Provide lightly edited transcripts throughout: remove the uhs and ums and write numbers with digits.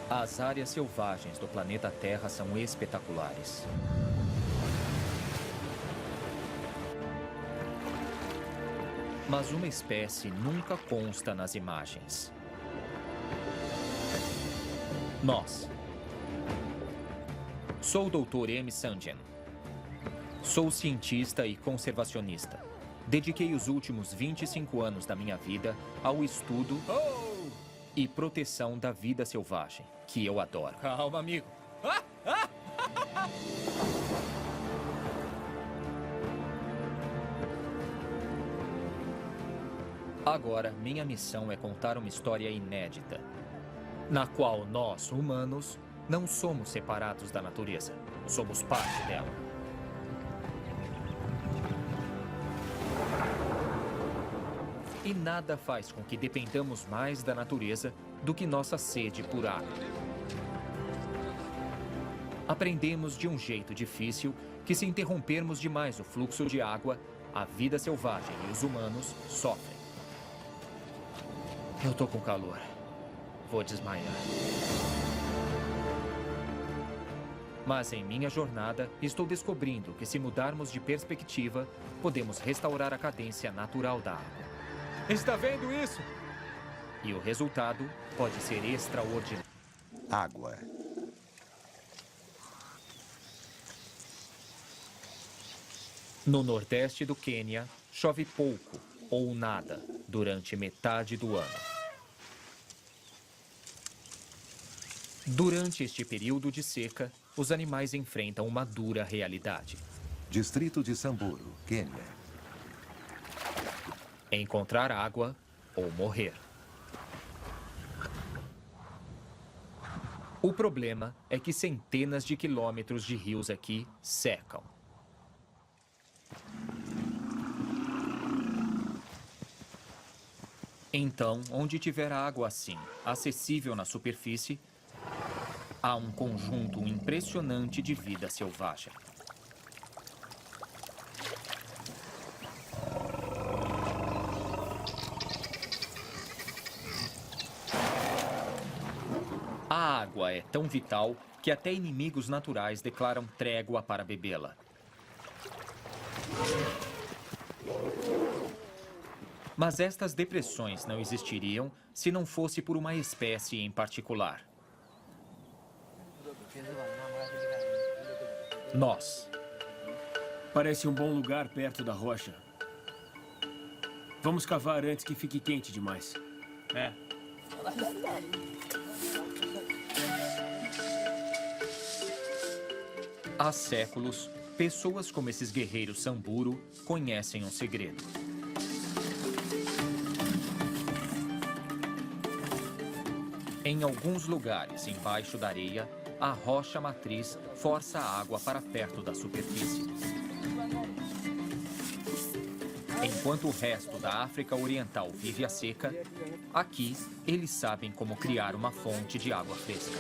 As áreas selvagens do planeta Terra são espetaculares. Mas uma espécie nunca consta nas imagens. Nós. Sou o Dr. M. Sanjan. Sou cientista e conservacionista. Dediquei os últimos 25 anos da minha vida ao estudo e proteção da vida selvagem, que eu adoro. Calma, amigo. Agora, minha missão é contar uma história inédita, na qual nós, humanos, não somos separados da natureza. Somos parte dela. E nada faz com que dependamos mais da natureza do que nossa sede por água. Aprendemos de um jeito difícil que, se interrompermos demais o fluxo de água, a vida selvagem e os humanos sofrem. Eu tô com calor. Vou desmaiar. Mas em minha jornada, estou descobrindo que, se mudarmos de perspectiva, podemos restaurar a cadência natural da água. Está vendo isso? E o resultado pode ser extraordinário. Água. No nordeste do Quênia, chove pouco ou nada durante metade do ano. Durante este período de seca, os animais enfrentam uma dura realidade. Distrito de Samburu, Quênia. Encontrar água ou morrer. O problema é que centenas de quilômetros de rios aqui secam. Então, onde tiver água assim, acessível na superfície, há um conjunto impressionante de vida selvagem. A água é tão vital que até inimigos naturais declaram trégua para bebê-la. Mas estas depressões não existiriam se não fosse por uma espécie em particular. Nós. Parece um bom lugar perto da rocha. Vamos cavar antes que fique quente demais. É. Há séculos, pessoas como esses guerreiros Samburu conhecem um segredo. Em alguns lugares embaixo da areia, a rocha matriz força a água para perto da superfície. Enquanto o resto da África Oriental vive a seca, aqui eles sabem como criar uma fonte de água fresca.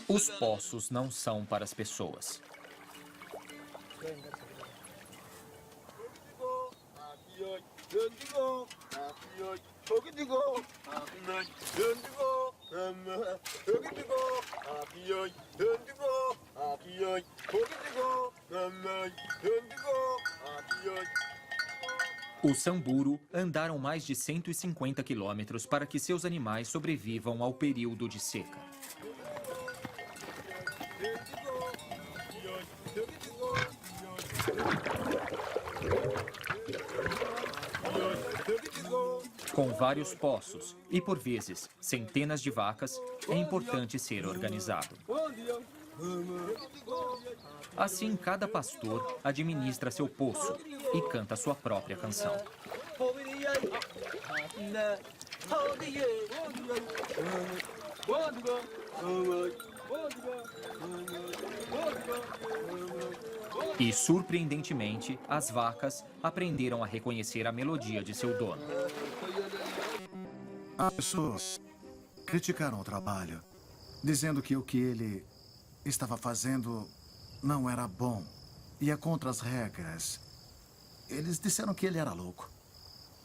Os poços não são para as pessoas. Os Samburu andaram mais de 150 quilômetros para que seus animais sobrevivam ao período de seca. Com vários poços e, por vezes, centenas de vacas, é importante ser organizado. Assim, cada pastor administra seu poço e canta sua própria canção. E, surpreendentemente, as vacas aprenderam a reconhecer a melodia de seu dono. As pessoas criticaram o trabalho, dizendo que o que ele estava fazendo não era bom, ia contra as regras. Eles disseram que ele era louco.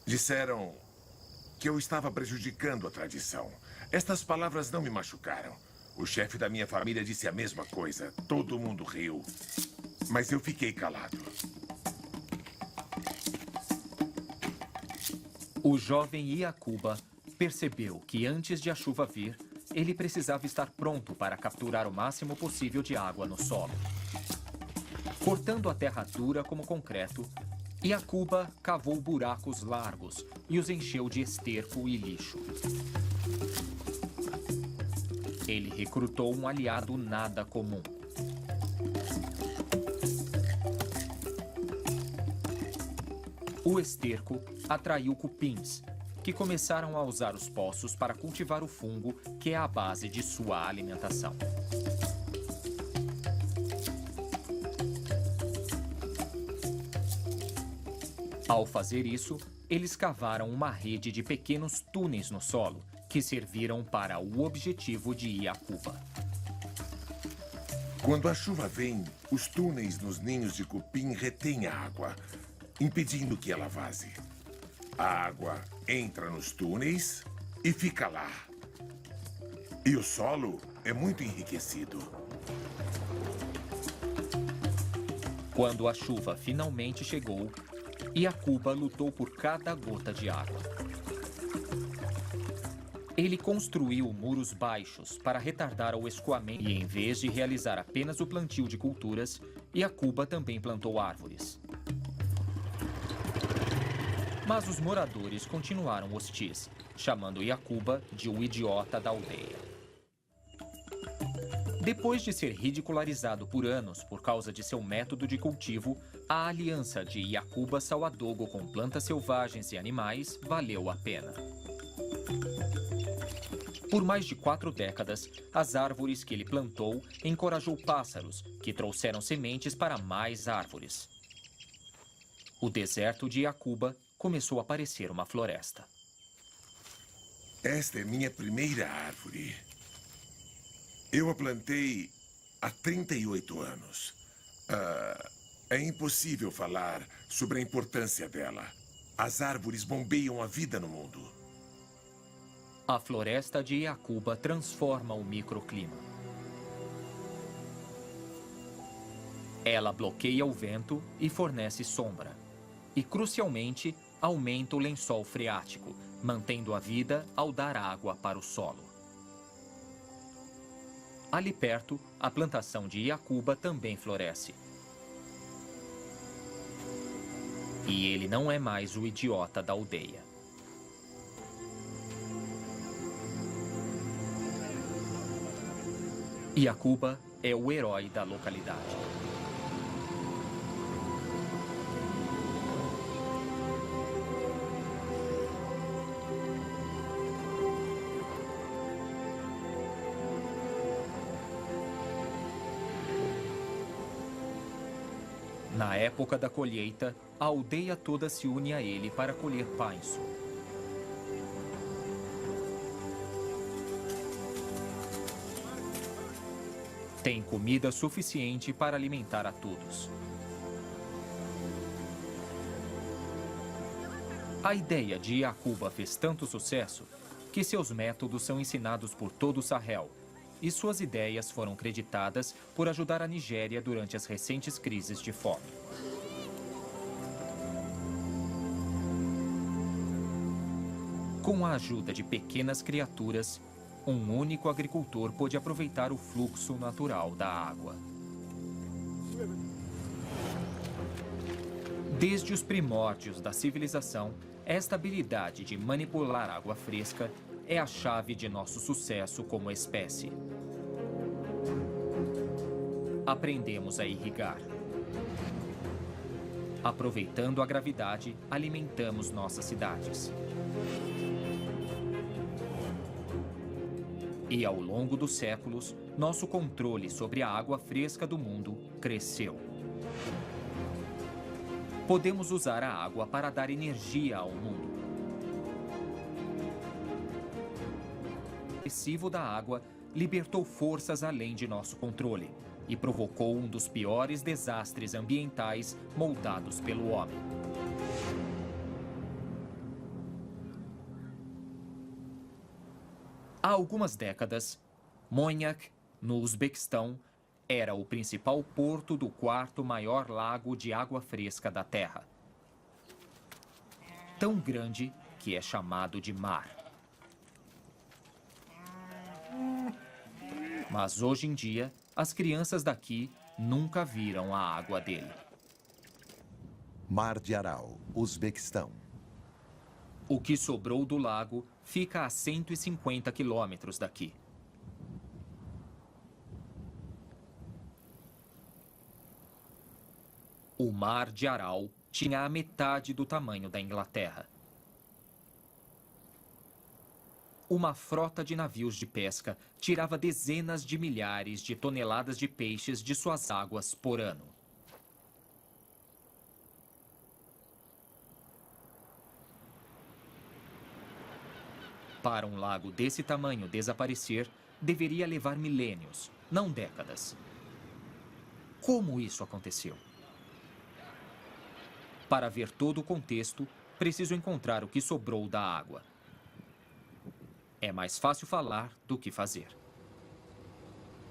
Disseram que eu estava prejudicando a tradição. Estas palavras não me machucaram. O chefe da minha família disse a mesma coisa. Todo mundo riu. Mas eu fiquei calado. O jovem Iacuba percebeu que antes de a chuva vir, ele precisava estar pronto para capturar o máximo possível de água no solo. Cortando a terra dura como concreto, Iacuba cavou buracos largos e os encheu de esterco e lixo. Ele recrutou um aliado nada comum. O esterco atraiu cupins, que começaram a usar os poços para cultivar o fungo que é a base de sua alimentação. Ao fazer isso, eles cavaram uma rede de pequenos túneis no solo, que serviram para o objetivo de Iacuba. Quando a chuva vem, os túneis nos ninhos de cupim retêm a água, impedindo que ela vaze. A água entra nos túneis e fica lá. E o solo é muito enriquecido. Quando a chuva finalmente chegou, Iacuba lutou por cada gota de água. Ele construiu muros baixos para retardar o escoamento e, em vez de realizar apenas o plantio de culturas, Iacuba também plantou árvores. Mas os moradores continuaram hostis, chamando Iacuba de o idiota da aldeia. Depois de ser ridicularizado por anos por causa de seu método de cultivo, a aliança de Iacuba Sauadogo com plantas selvagens e animais valeu a pena. Por mais de 4 décadas, as árvores que ele plantou encorajou pássaros, que trouxeram sementes para mais árvores. O deserto de Iacuba começou a parecer uma floresta. Esta é minha primeira árvore. Eu a plantei há 38 anos. É impossível falar sobre a importância dela. As árvores bombeiam a vida no mundo. A floresta de Iacuba transforma o microclima. Ela bloqueia o vento e fornece sombra. E, crucialmente, aumenta o lençol freático, mantendo a vida ao dar água para o solo. Ali perto, a plantação de Iacuba também floresce. E ele não é mais o idiota da aldeia. Iacuba é o herói da localidade. Na época da colheita, a aldeia toda se une a ele para colher painço. Tem comida suficiente para alimentar a todos. A ideia de Iacuba fez tanto sucesso que seus métodos são ensinados por todo o Sahel, e suas ideias foram creditadas por ajudar a Nigéria durante as recentes crises de fome. Com a ajuda de pequenas criaturas, um único agricultor pôde aproveitar o fluxo natural da água. Desde os primórdios da civilização, esta habilidade de manipular água fresca é a chave de nosso sucesso como espécie. Aprendemos a irrigar. Aproveitando a gravidade, alimentamos nossas cidades. E ao longo dos séculos, nosso controle sobre a água fresca do mundo cresceu. Podemos usar a água para dar energia ao mundo. O excessivo da água libertou forças além de nosso controle, e provocou um dos piores desastres ambientais moldados pelo homem. Há algumas décadas, Monyak, no Uzbequistão, era o principal porto do quarto maior lago de água fresca da Terra. Tão grande que é chamado de mar. Mas hoje em dia, as crianças daqui nunca viram a água dele. Mar de Aral, Uzbequistão. O que sobrou do lago fica a 150 quilômetros daqui. O Mar de Aral tinha a metade do tamanho da Inglaterra. Uma frota de navios de pesca tirava dezenas de milhares de toneladas de peixes de suas águas por ano. Para um lago desse tamanho desaparecer, deveria levar milênios, não décadas. Como isso aconteceu? Para ver todo o contexto, preciso encontrar o que sobrou da água. É mais fácil falar do que fazer.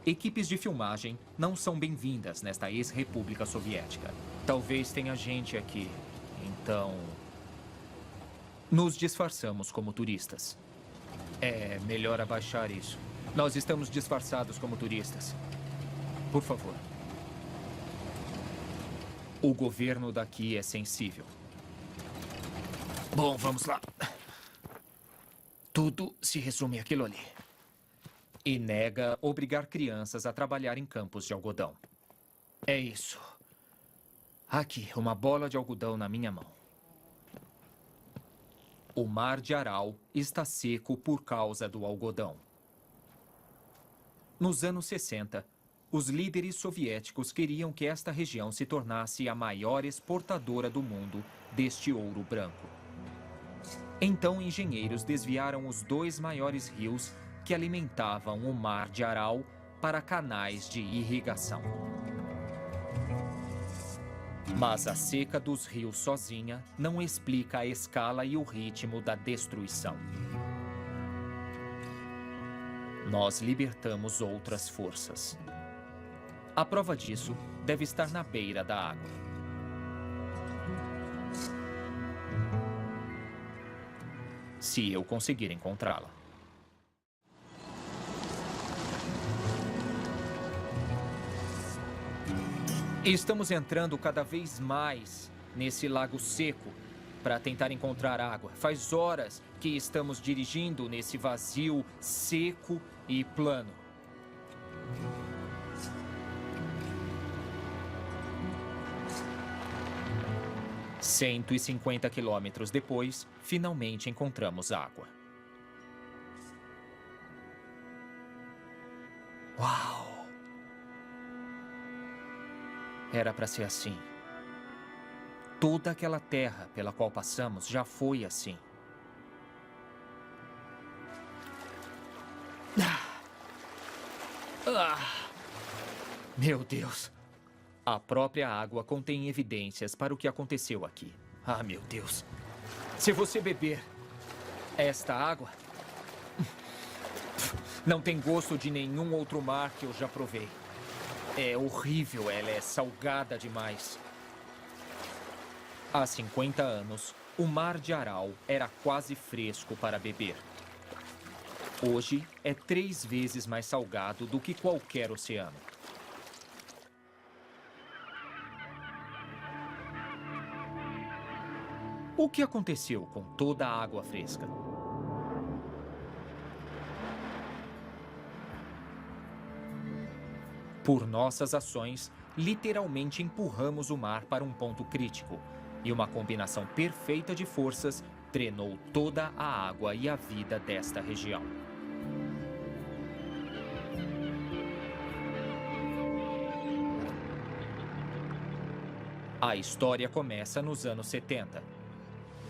Equipes de filmagem não são bem-vindas nesta ex-república soviética. Talvez tenha gente aqui, então... Nos disfarçamos como turistas. É melhor abaixar isso. Nós estamos disfarçados como turistas. Por favor. O governo daqui é sensível. Bom, vamos lá. Tudo se resume àquilo ali. E nega obrigar crianças a trabalhar em campos de algodão. É isso. Aqui, uma bola de algodão na minha mão. O Mar de Aral está seco por causa do algodão. Nos anos 60, os líderes soviéticos queriam que esta região se tornasse a maior exportadora do mundo deste ouro branco. Então, engenheiros desviaram os dois maiores rios que alimentavam o Mar de Aral para canais de irrigação. Mas a seca dos rios sozinha não explica a escala e o ritmo da destruição. Nós libertamos outras forças. A prova disso deve estar na beira da água. Se eu conseguir encontrá-la. Estamos entrando cada vez mais nesse lago seco para tentar encontrar água. Faz horas que estamos dirigindo nesse vazio seco e plano. – 150 quilômetros depois, finalmente encontramos água. Uau! Era para ser assim. Toda aquela terra pela qual passamos já foi assim. Meu Deus! A própria água contém evidências para o que aconteceu aqui. Ah, meu Deus! Se você beber esta água, não tem gosto de nenhum outro mar que eu já provei. É horrível, ela é salgada demais. Há 50 anos, o Mar de Aral era quase fresco para beber. Hoje, é 3 vezes mais salgado do que qualquer oceano. O que aconteceu com toda a água fresca? Por nossas ações, literalmente empurramos o mar para um ponto crítico, e uma combinação perfeita de forças drenou toda a água e a vida desta região. A história começa nos anos 70,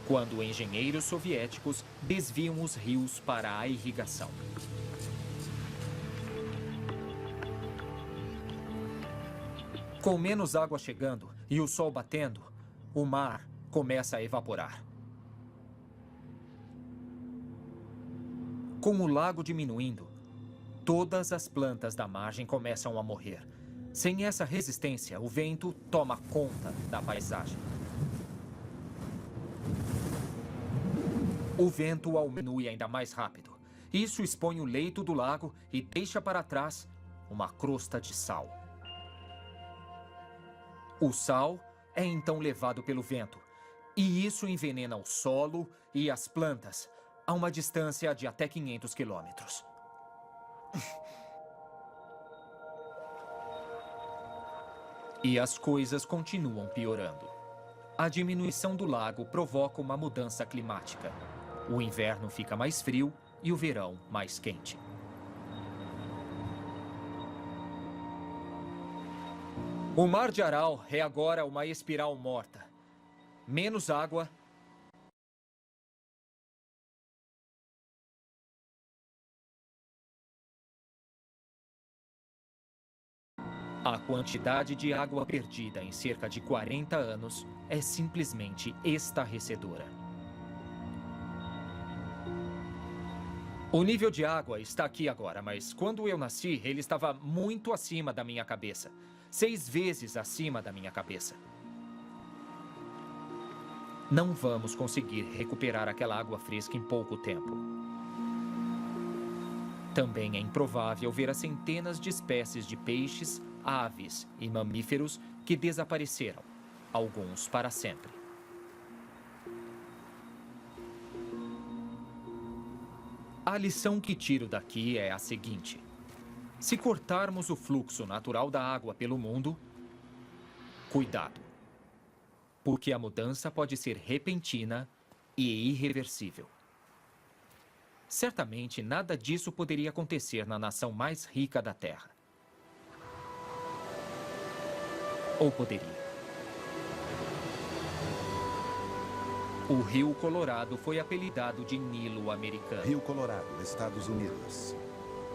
quando engenheiros soviéticos desviam os rios para a irrigação. Com menos água chegando e o sol batendo, o mar começa a evaporar. Com o lago diminuindo, todas as plantas da margem começam a morrer. Sem essa resistência, o vento toma conta da paisagem. O vento diminui ainda mais rápido. Isso expõe o leito do lago e deixa para trás uma crosta de sal. O sal é então levado pelo vento, e isso envenena o solo e as plantas a uma distância de até 500 quilômetros. E as coisas continuam piorando. A diminuição do lago provoca uma mudança climática. O inverno fica mais frio e o verão mais quente. O Mar de Aral é agora uma espiral morta. Menos água. A quantidade de água perdida em cerca de 40 anos é simplesmente estarrecedora. O nível de água está aqui agora, mas quando eu nasci, ele estava muito acima da minha cabeça. 6 vezes acima da minha cabeça. Não vamos conseguir recuperar aquela água fresca em pouco tempo. Também é improvável ver as centenas de espécies de peixes, aves e mamíferos que desapareceram, alguns para sempre. A lição que tiro daqui é a seguinte: se cortarmos o fluxo natural da água pelo mundo, cuidado, porque a mudança pode ser repentina e irreversível. Certamente nada disso poderia acontecer na nação mais rica da Terra. Ou poderia? O Rio Colorado foi apelidado de Nilo americano. Rio Colorado, Estados Unidos.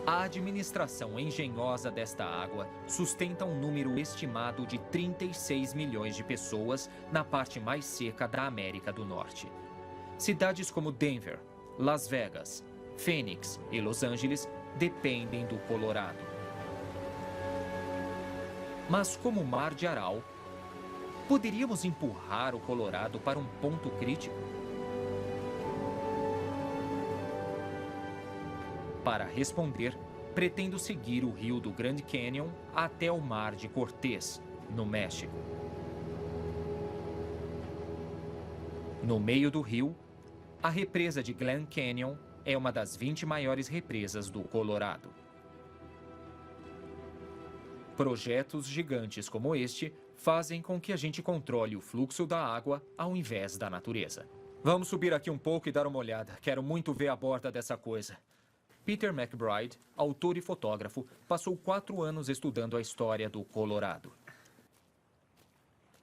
A administração engenhosa desta água sustenta um número estimado de 36 milhões de pessoas na parte mais seca da América do Norte. Cidades como Denver, Las Vegas, Phoenix e Los Angeles dependem do Colorado. Mas como o Mar de Aral, poderíamos empurrar o Colorado para um ponto crítico? Para responder, pretendo seguir o rio do Grand Canyon até o Mar de Cortés, no México. No meio do rio, a represa de Glen Canyon é uma das 20 maiores represas do Colorado. Projetos gigantes como este fazem com que a gente controle o fluxo da água ao invés da natureza. Vamos subir aqui um pouco e dar uma olhada. Quero muito ver a borda dessa coisa. Peter McBride, autor e fotógrafo, passou 4 anos estudando a história do Colorado.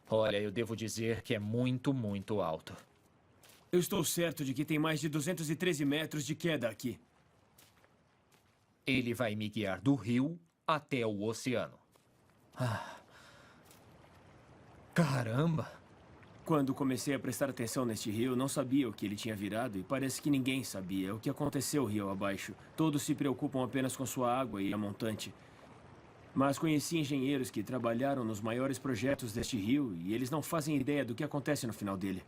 Olha, eu devo dizer que é muito, muito alto. Eu estou certo de que tem mais de 213 metros de queda aqui. Ele vai me guiar do rio até o oceano. Caramba! Quando comecei a prestar atenção neste rio, não sabia o que ele tinha virado e parece que ninguém sabia o que aconteceu rio abaixo. Todos se preocupam apenas com sua água e a montante. Mas conheci engenheiros que trabalharam nos maiores projetos deste rio e eles não fazem ideia do que acontece no final dele.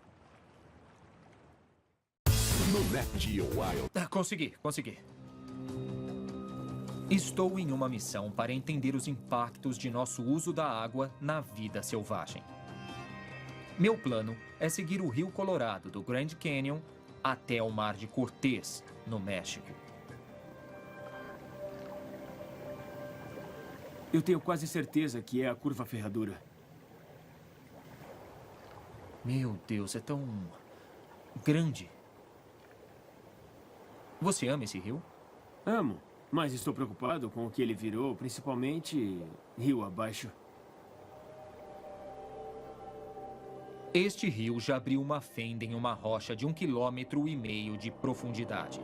No Nat Geo Wild. Consegui. Estou em uma missão para entender os impactos de nosso uso da água na vida selvagem. Meu plano é seguir o Rio Colorado do Grand Canyon até o Mar de Cortés, no México. Eu tenho quase certeza que é a curva ferradura. Meu Deus, é tão grande. Você ama esse rio? Amo, mas estou preocupado com o que ele virou, principalmente rio abaixo. Este rio já abriu uma fenda em uma rocha de 1,5 km de profundidade.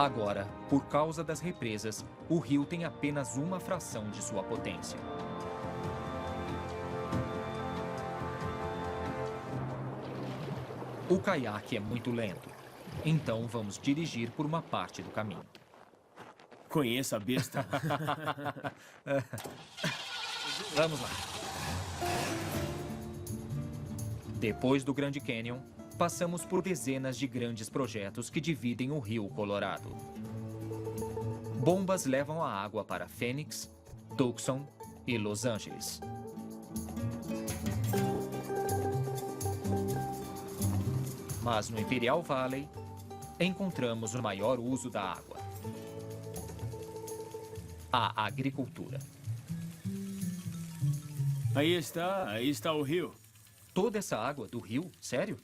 Agora, por causa das represas, o rio tem apenas uma fração de sua potência. O caiaque é muito lento, então vamos dirigir por uma parte do caminho. Conheça a besta. Vamos lá. Depois do Grand Canyon, passamos por dezenas de grandes projetos que dividem o rio Colorado. Bombas levam a água para Phoenix, Tucson e Los Angeles. Mas no Imperial Valley, encontramos o maior uso da água: a agricultura. Aí está o rio. Toda essa água do rio? Sério?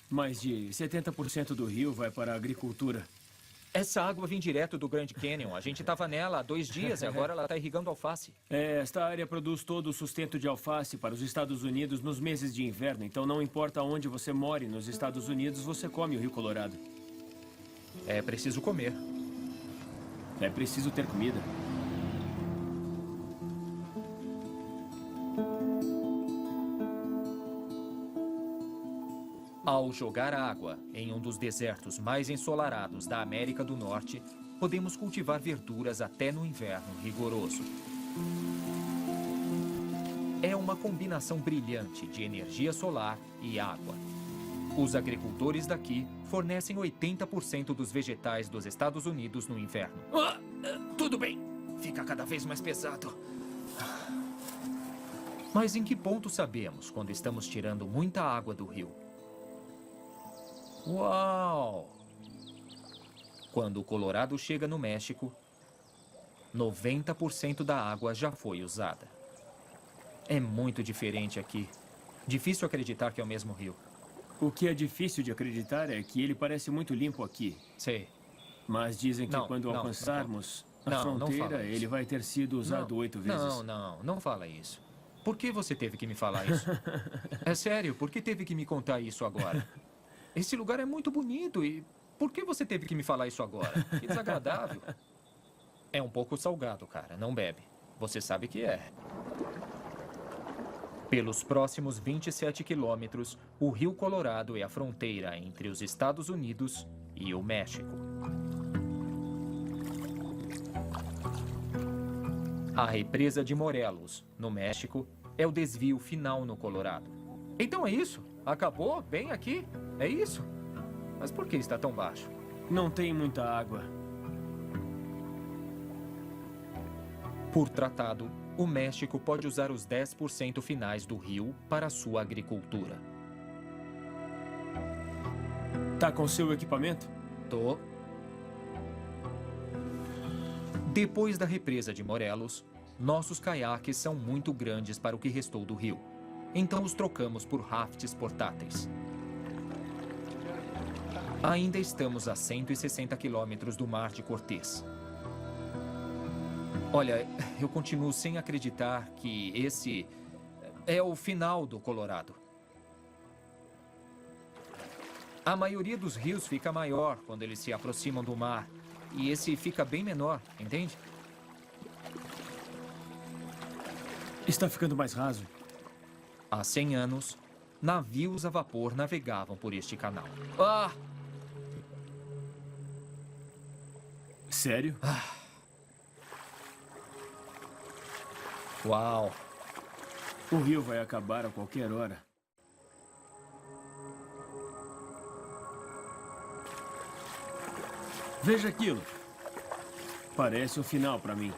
Mais de 70% do rio vai para a agricultura. Essa água vem direto do Grand Canyon. A gente estava nela há 2 dias e agora ela está irrigando alface. Esta área produz todo o sustento de alface para os Estados Unidos nos meses de inverno. Então não importa onde você more nos Estados Unidos, você come o Rio Colorado. É preciso comer. É preciso ter comida. Ao jogar água em um dos desertos mais ensolarados da América do Norte, podemos cultivar verduras até no inverno rigoroso. É uma combinação brilhante de energia solar e água. Os agricultores daqui fornecem 80% dos vegetais dos Estados Unidos no inverno. Tudo bem. Fica cada vez mais pesado. Mas em que ponto sabemos quando estamos tirando muita água do rio? Uau! Quando o Colorado chega no México, 90% da água já foi usada. É muito diferente aqui. Difícil acreditar que é o mesmo rio. O que é difícil de acreditar é que ele parece muito limpo aqui. Sei. Mas dizem que Não, quando não, alcançarmos a não fronteira, fala ele isso. vai ter sido usado 8 vezes. Não fala isso. Por que você teve que me falar isso? É sério, por que teve que me contar isso agora? Esse lugar é muito bonito e por que você teve que me falar isso agora? Que desagradável. É um pouco salgado, cara. Não bebe. Você sabe que é. Pelos próximos 27 quilômetros, o Rio Colorado é a fronteira entre os Estados Unidos e o México. A represa de Morelos, no México, é o desvio final no Colorado. Então é isso? Acabou? Bem aqui? É isso? Mas por que está tão baixo? Não tem muita água. Por tratado, o México pode usar os 10% finais do rio para sua agricultura. Tá com seu equipamento? Tô. Depois da represa de Morelos, nossos caiaques são muito grandes para o que restou do rio. Então os trocamos por rafts portáteis. Ainda estamos a 160 quilômetros do Mar de Cortez. Olha, eu continuo sem acreditar que esse é o final do Colorado. A maioria dos rios fica maior quando eles se aproximam do mar. E esse fica bem menor, entende? Está ficando mais raso. Há 100 anos, navios a vapor navegavam por este canal. Sério? Uau! O rio vai acabar a qualquer hora. Veja aquilo. Parece o final para mim.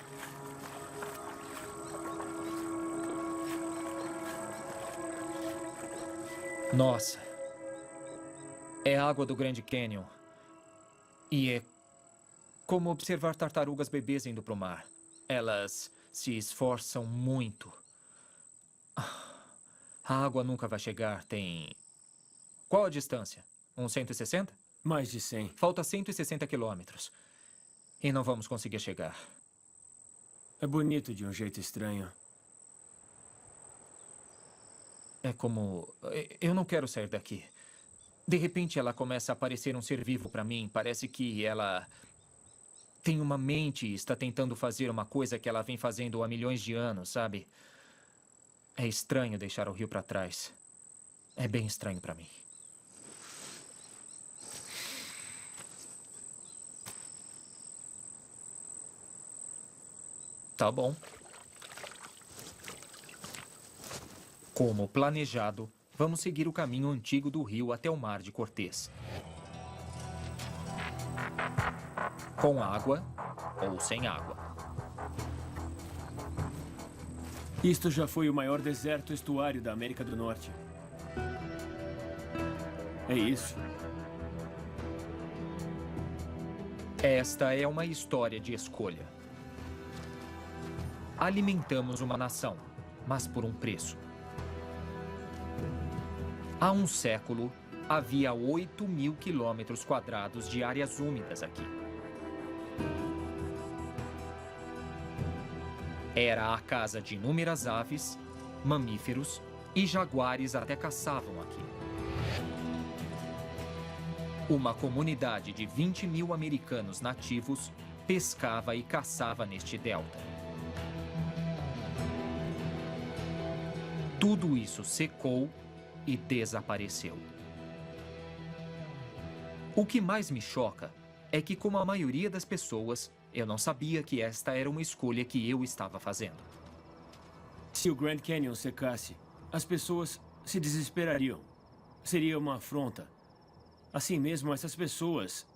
Nossa! É água do Grand Canyon. E é como observar tartarugas bebês indo para o mar. Elas se esforçam muito. A água nunca vai chegar, tem... Qual a distância? Uns 160? Mais de 100. Falta 160 quilômetros. E não vamos conseguir chegar. É bonito de um jeito estranho. É como... Eu não quero sair daqui. De repente ela começa a parecer um ser vivo para mim. Parece que ela tem uma mente e está tentando fazer uma coisa que ela vem fazendo há milhões de anos, sabe? É estranho deixar o rio para trás. É bem estranho para mim. Tá bom. Como planejado, vamos seguir o caminho antigo do rio até o Mar de Cortez. Com água ou sem água. Isto já foi o maior deserto estuário da América do Norte. É isso. Esta é uma história de escolha. Alimentamos uma nação, mas por um preço. Há um século, havia 8.000 quilômetros quadrados de áreas úmidas aqui. Era a casa de inúmeras aves, mamíferos e jaguares até caçavam aqui. Uma comunidade de 20.000 americanos nativos pescava e caçava neste delta. Tudo isso secou e desapareceu. O que mais me choca é que, como a maioria das pessoas, eu não sabia que esta era uma escolha que eu estava fazendo. Se o Grand Canyon secasse, as pessoas se desesperariam. Seria uma afronta. Assim mesmo, essas pessoas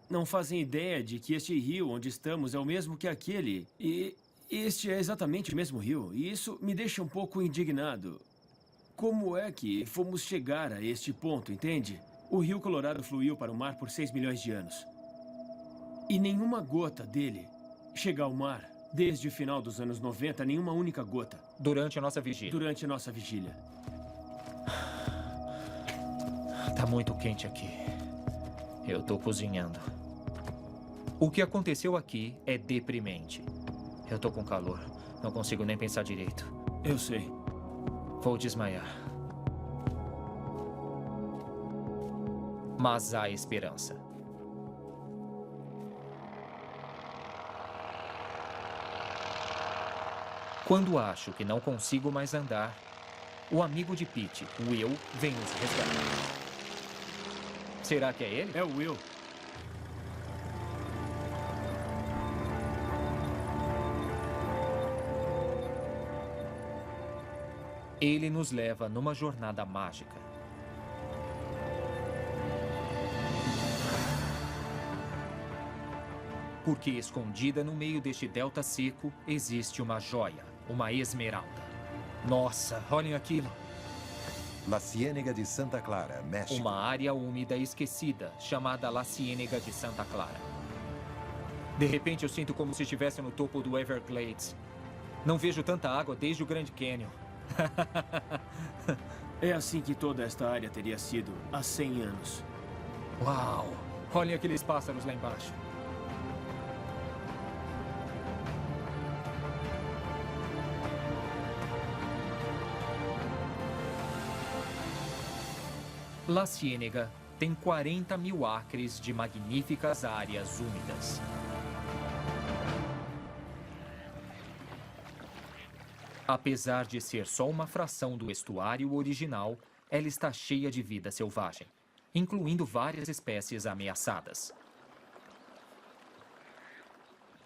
não fazem ideia de que este rio onde estamos é o mesmo que aquele. E este é exatamente o mesmo rio. E isso me deixa um pouco indignado. Como é que fomos chegar a este ponto, entende? O rio Colorado fluiu para o mar por 6 milhões de anos. E nenhuma gota dele chega ao mar. Desde o final dos anos 90, nenhuma única gota. Durante a nossa vigília. Durante a nossa vigília. Tá muito quente aqui. Eu tô cozinhando. O que aconteceu aqui é deprimente. Eu tô com calor. Não consigo nem pensar direito. Eu sei. Vou desmaiar. Mas há esperança. Quando acho que não consigo mais andar, o amigo de Pete, Will, vem nos resgatar. Será que é ele? É o Will. Ele nos leva numa jornada mágica. Porque escondida no meio deste delta seco existe uma joia, uma esmeralda. Nossa, olhem aquilo. La Ciénega de Santa Clara, México. Uma área úmida esquecida, chamada La Ciénega de Santa Clara. De repente eu sinto como se estivesse no topo do Everglades. Não vejo tanta água desde o Grand Canyon. É assim que toda esta área teria sido há 100 anos. Uau! Olhem aqueles pássaros lá embaixo. La Ciénega tem 40.000 acres de magníficas áreas úmidas. Apesar de ser só uma fração do estuário original, ela está cheia de vida selvagem, incluindo várias espécies ameaçadas.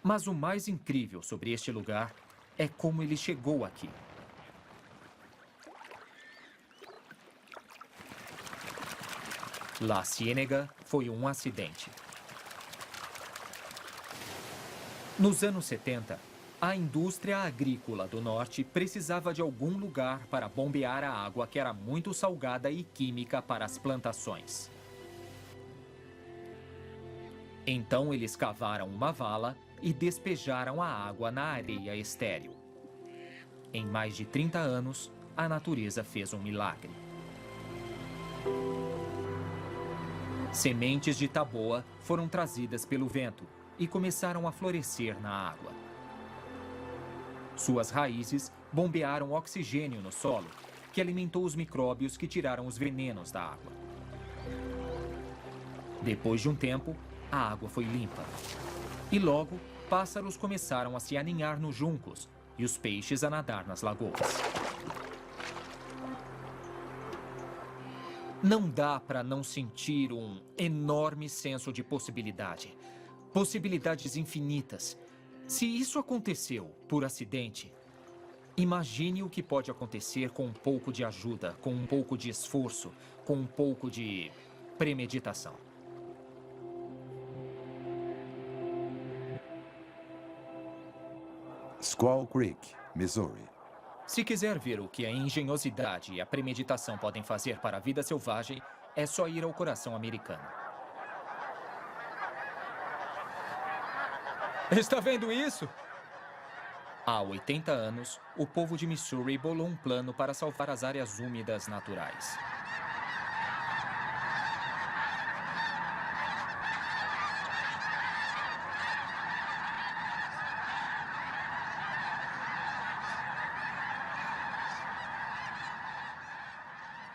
Mas o mais incrível sobre este lugar é como ele chegou aqui. La Ciénega foi um acidente. Nos anos 70, a indústria agrícola do norte precisava de algum lugar para bombear a água que era muito salgada e química para as plantações. Então eles cavaram uma vala e despejaram a água na areia estéril. Em mais de 30 anos, a natureza fez um milagre. Sementes de taboa foram trazidas pelo vento e começaram a florescer na água. Suas raízes bombearam oxigênio no solo, que alimentou os micróbios que tiraram os venenos da água. Depois de um tempo, a água foi limpa. E logo, pássaros começaram a se aninhar nos juncos e os peixes a nadar nas lagoas. Não dá para não sentir um enorme senso de possibilidade. Possibilidades infinitas. Se isso aconteceu por acidente, imagine o que pode acontecer com um pouco de ajuda, com um pouco de esforço, com um pouco de premeditação. Squaw Creek, Missouri. Se quiser ver o que a engenhosidade e a premeditação podem fazer para a vida selvagem, é só ir ao coração americano. Está vendo isso? Há 80 anos, o povo de Missouri bolou um plano para salvar as áreas úmidas naturais.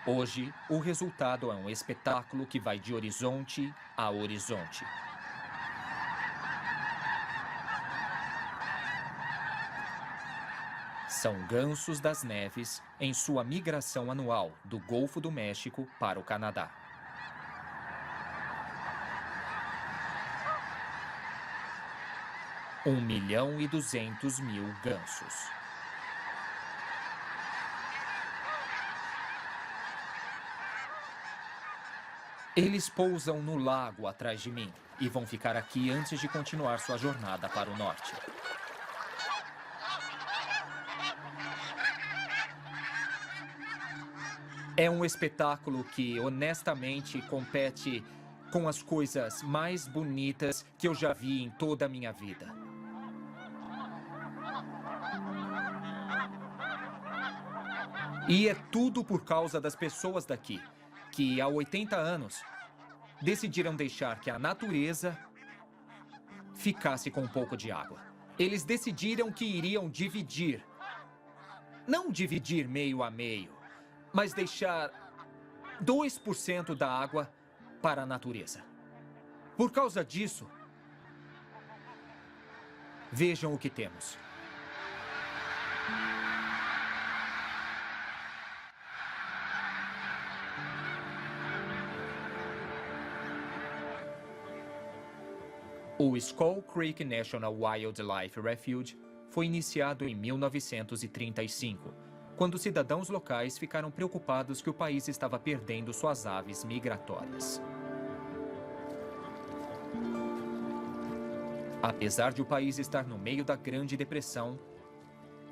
Hoje, o resultado é um espetáculo que vai de horizonte a horizonte. São gansos das neves em sua migração anual do Golfo do México para o Canadá. – 1.200.000 gansos. Eles pousam no lago atrás de mim e vão ficar aqui antes de continuar sua jornada para o norte. É um espetáculo que, honestamente, compete com as coisas mais bonitas que eu já vi em toda a minha vida. E é tudo por causa das pessoas daqui, que há 80 anos decidiram deixar que a natureza ficasse com um pouco de água. Eles decidiram que iriam dividir. Não dividir meio a meio, mas deixar 2% da água para a natureza. Por causa disso, vejam o que temos. O Squaw Creek National Wildlife Refuge foi iniciado em 1935, quando cidadãos locais ficaram preocupados que o país estava perdendo suas aves migratórias. Apesar de o país estar no meio da Grande Depressão,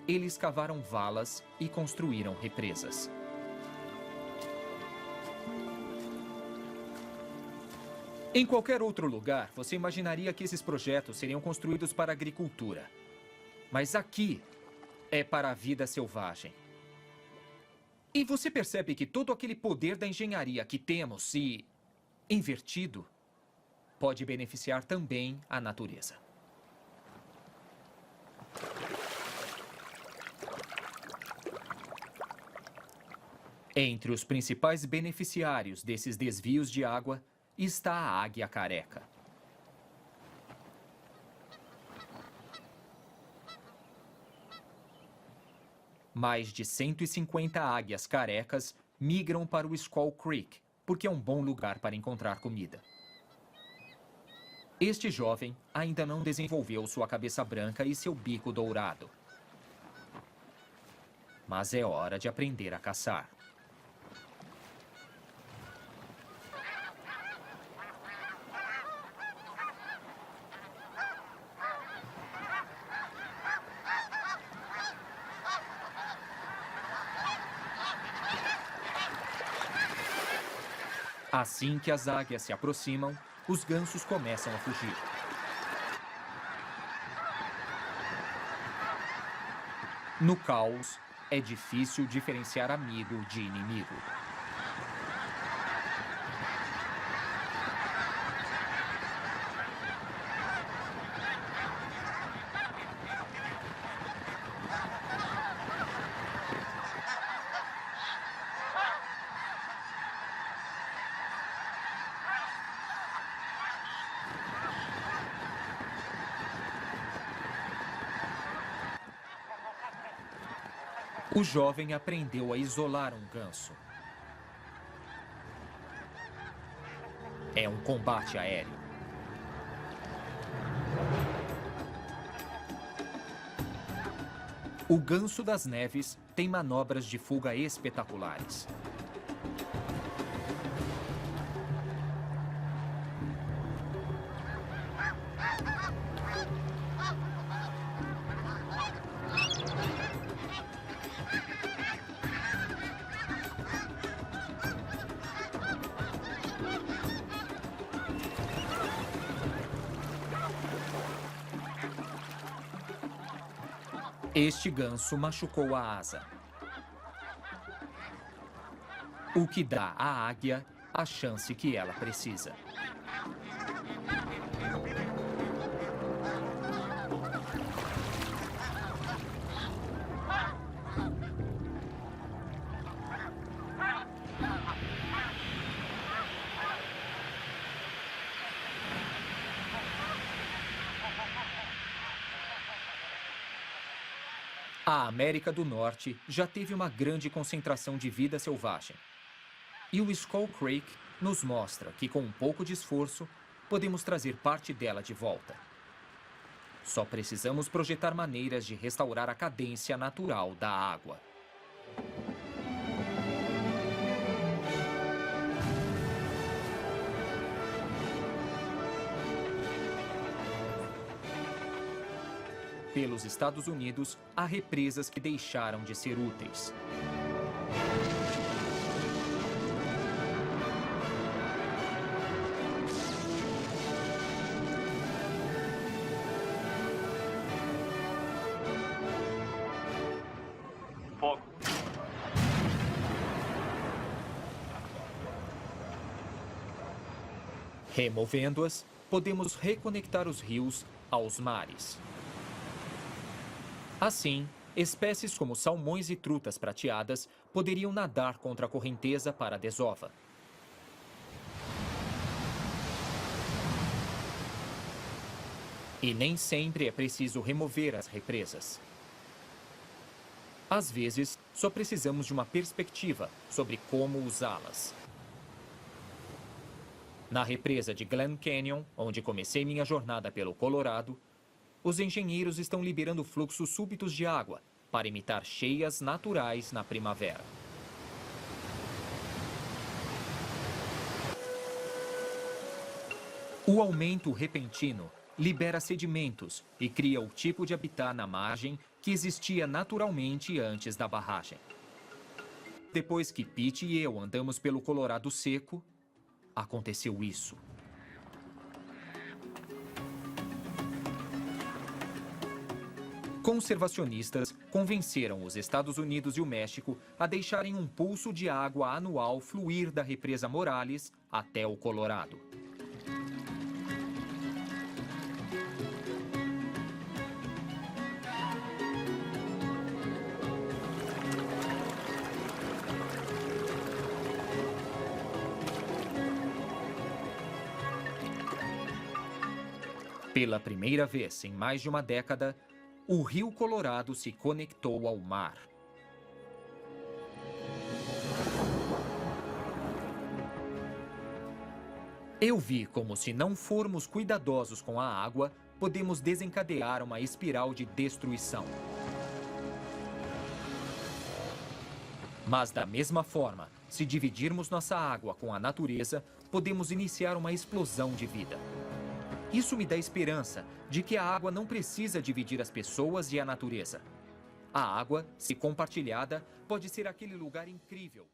eles cavaram valas e construíram represas. Em qualquer outro lugar, você imaginaria que esses projetos seriam construídos para a agricultura. Mas aqui é para a vida selvagem. E você percebe que todo aquele poder da engenharia que temos, se invertido, pode beneficiar também a natureza. Entre os principais beneficiários desses desvios de água está a águia careca. Mais de 150 águias carecas migram para o Squaw Creek, porque é um bom lugar para encontrar comida. Este jovem ainda não desenvolveu sua cabeça branca e seu bico dourado. Mas é hora de aprender a caçar. Assim que as águias se aproximam, os gansos começam a fugir. No caos, é difícil diferenciar amigo de inimigo. O jovem aprendeu a isolar um ganso. É um combate aéreo. O ganso das neves tem manobras de fuga espetaculares. Este ganso machucou a asa, o que dá à águia a chance que ela precisa. A América do Norte já teve uma grande concentração de vida selvagem. E o Skull Creek nos mostra que, com um pouco de esforço, podemos trazer parte dela de volta. Só precisamos projetar maneiras de restaurar a cadência natural da água. Pelos Estados Unidos, há represas que deixaram de ser úteis. Fogo. Removendo-as, podemos reconectar os rios aos mares. Assim, espécies como salmões e trutas prateadas poderiam nadar contra a correnteza para a desova. E nem sempre é preciso remover as represas. Às vezes, só precisamos de uma perspectiva sobre como usá-las. Na represa de Glen Canyon, onde comecei minha jornada pelo Colorado, os engenheiros estão liberando fluxos súbitos de água para imitar cheias naturais na primavera. O aumento repentino libera sedimentos e cria o tipo de habitat na margem que existia naturalmente antes da barragem. Depois que Pete e eu andamos pelo Colorado seco, aconteceu isso. Conservacionistas convenceram os Estados Unidos e o México a deixarem um pulso de água anual fluir da represa Morales até o Colorado. Pela primeira vez em mais de uma década, o Rio Colorado se conectou ao mar. Eu vi como, se não formos cuidadosos com a água, podemos desencadear uma espiral de destruição. Mas, da mesma forma, se dividirmos nossa água com a natureza, podemos iniciar uma explosão de vida. Isso me dá esperança de que a água não precisa dividir as pessoas e a natureza. A água, se compartilhada, pode ser aquele lugar incrível.